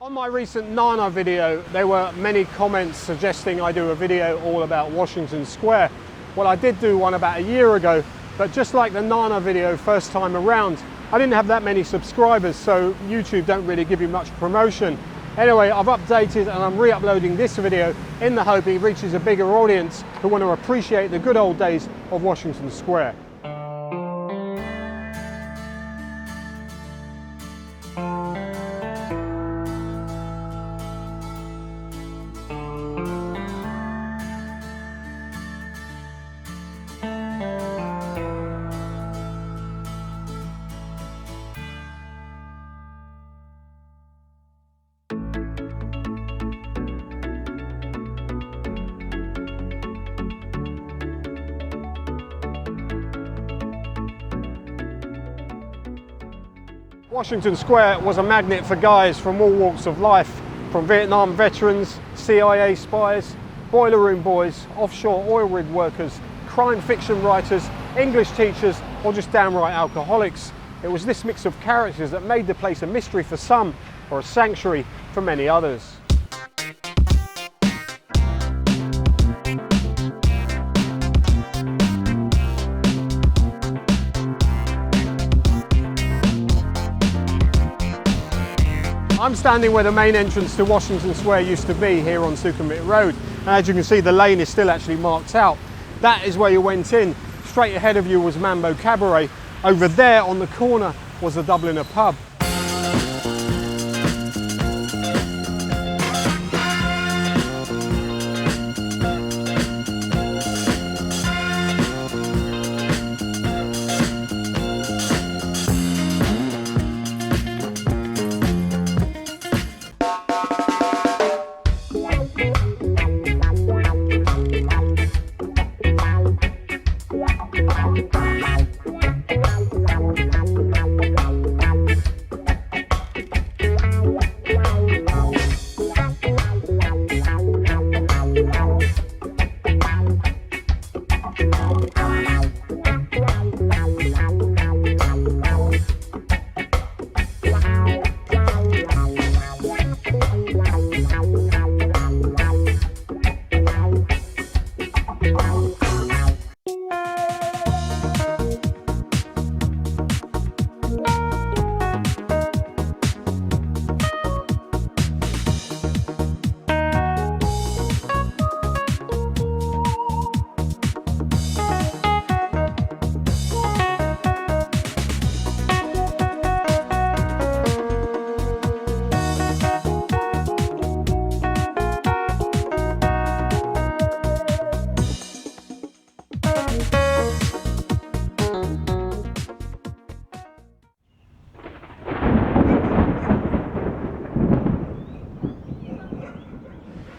On my recent Nana video, there were many comments suggesting I do a video all about Washington Square. Well, I did do one about a year ago, but just like the Nana video first time around, I didn't have that many subscribers, so YouTube don't really give you much promotion. Anyway, I've updated and I'm re-uploading this video in the hope it reaches a bigger audience who want to appreciate the good old days of Washington Square. Washington Square was a magnet for guys from all walks of life, from Vietnam veterans, CIA spies, boiler room boys, offshore oil rig workers, crime fiction writers, English teachers, or just downright alcoholics. It was this mix of characters that made the place a mystery for some, or a sanctuary for many others. I'm standing where the main entrance to Washington Square used to be here on Sukhumvit Road, and as you can see the lane is still actually marked out. That is where you went in. Straight ahead of you was Mambo Cabaret. Over there on the corner was the Dubliner pub.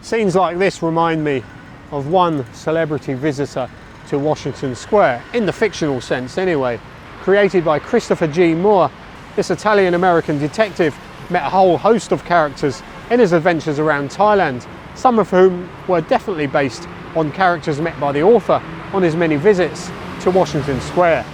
Scenes like this remind me of one celebrity visitor to Washington Square, in the fictional sense anyway. Created by Christopher G. Moore, this Italian-American detective met a whole host of characters in his adventures around Thailand, some of whom were definitely based on characters met by the author on his many visits to Washington Square.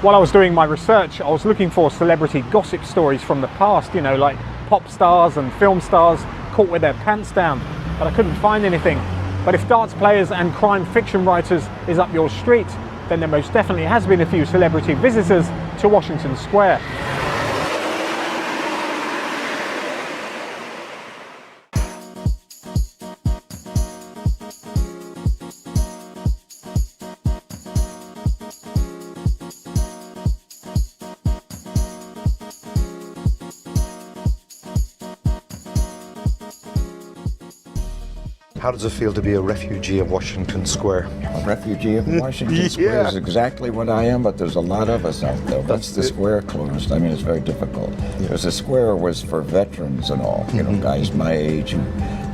While I was doing my research, I was looking for celebrity gossip stories from the past, you know, like pop stars and film stars caught with their pants down, but I couldn't find anything. But if darts players and crime fiction writers is up your street, then there most definitely has been a few celebrity visitors to Washington Square. How does it feel to be a refugee of Washington Square? A refugee of Washington Square is exactly what I am, but there's a lot of us out there. Once the square closed, I mean, it's very difficult. Because the square was for veterans and all, you know, guys my age who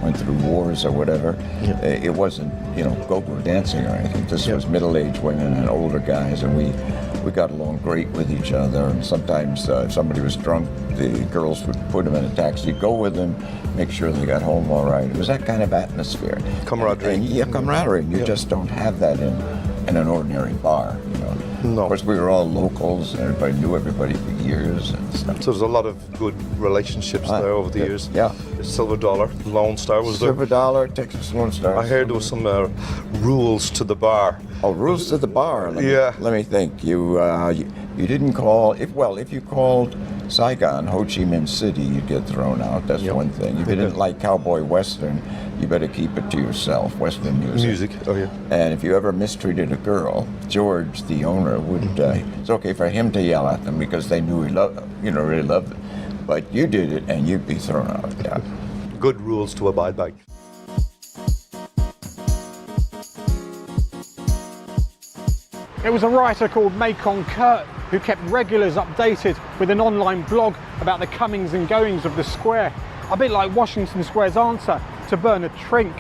went through wars or whatever. It wasn't, you know, go-go dancing or anything. This was middle-aged women and older guys, and we got along great with each other. And sometimes if somebody was drunk, the girls would put them in a taxi, go with them, make sure they got home all right. It was that kind of atmosphere. Camaraderie. And, yeah, camaraderie. You just don't have that in an ordinary bar, you know. No. Of course, we were all locals, and everybody knew everybody for years and stuff. So there's a lot of good relationships there over the years. Yeah. Silver Dollar, Lone Star was there. Silver Dollar, Texas Lone Star. I heard there was some rules to the bar. Oh, rules to the bar. Let me think. You didn't call, if you called Saigon, Ho Chi Minh City, you'd get thrown out. That's one thing. If you didn't like cowboy western, you better keep it to yourself, western music. Oh, yeah. And if you ever mistreated a girl, George, the owner, would, it's okay for him to yell at them because they knew he really loved it. But you did it and you'd be thrown out, yeah. Good rules to abide by. There was a writer called Mekhong Kurt who kept regulars updated with an online blog about the comings and goings of the square, a bit like Washington Square's answer to Bernard Trink.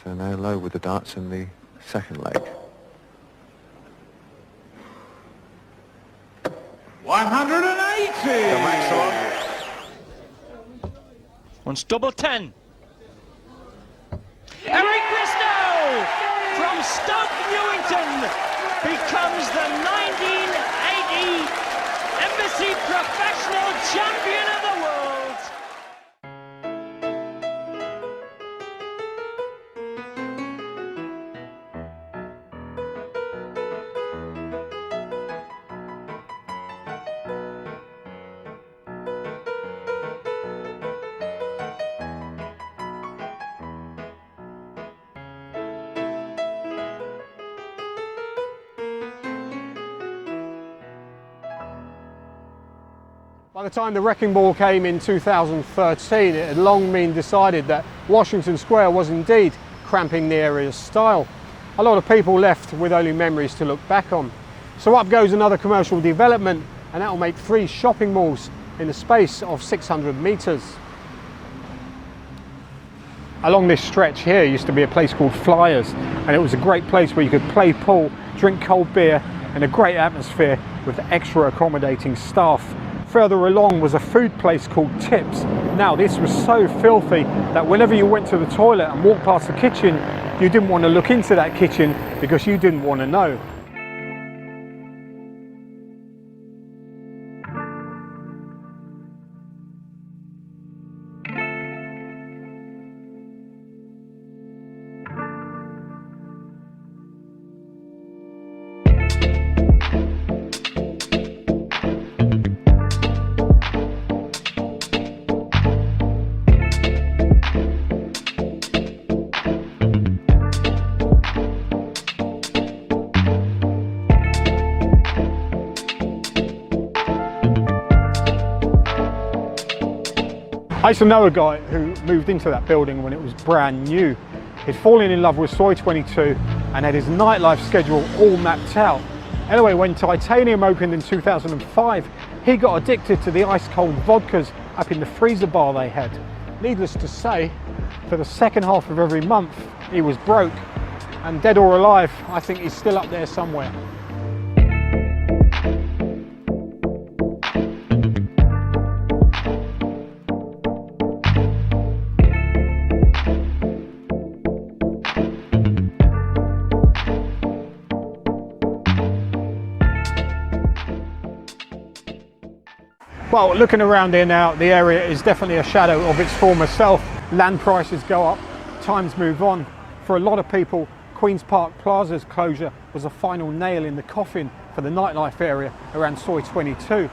So now low with the darts in the second leg. 180! The maximum. Once double 10. Eric Bristow from Stoke Newington becomes the 1980 Embassy Professional Champion of the World. By the time the Wrecking Ball came in 2013, it had long been decided that Washington Square was indeed cramping the area's style. A lot of people left with only memories to look back on. So up goes another commercial development, and that will make 3 shopping malls in the space of 600 metres. Along this stretch here used to be a place called Flyers, and it was a great place where you could play pool, drink cold beer, and a great atmosphere with extra accommodating staff. Further along was a food place called Tips. Now this was so filthy that whenever you went to the toilet and walked past the kitchen, you didn't want to look into that kitchen because you didn't want to know. I used to know a guy who moved into that building when it was brand new. He'd fallen in love with Soi 22 and had his nightlife schedule all mapped out. Anyway, when Titanium opened in 2005, he got addicted to the ice-cold vodkas up in the freezer bar they had. Needless to say, for the second half of every month, he was broke. And dead or alive, I think he's still up there somewhere. Well, looking around here now, the area is definitely a shadow of its former self. Land prices go up, times move on. For a lot of people, Queen's Park Plaza's closure was a final nail in the coffin for the nightlife area around Soi 22.